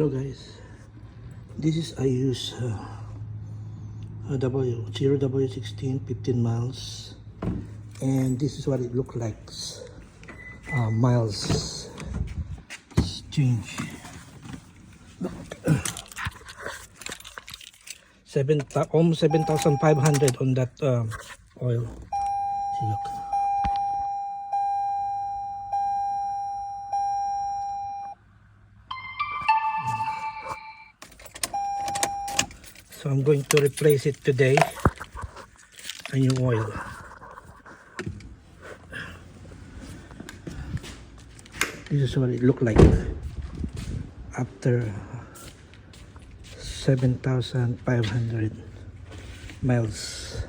Hello guys, this is I use W16 15 miles, and this is what it look like. Miles change. Almost 7,500 on that oil. See, look. So I'm going to replace it today. A new oil. This is what it looked like after 7,500 miles.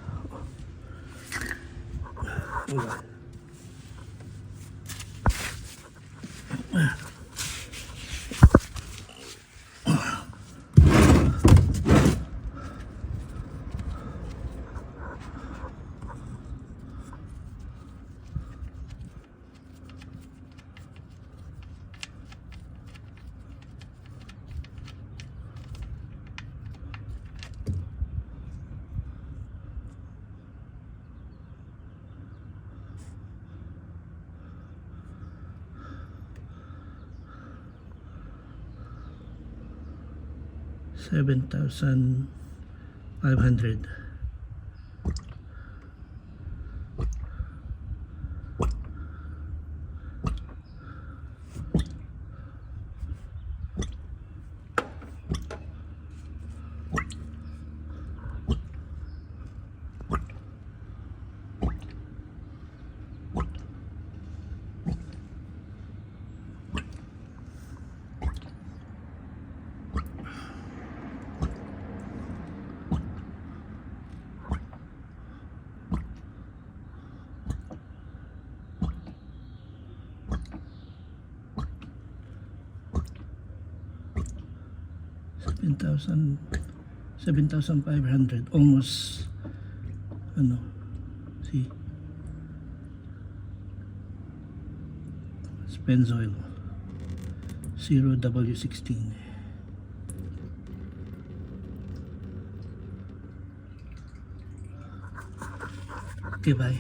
Oh. 7,500. $7,500, almost see, it's Pennzoil 0W16. Okay, bye.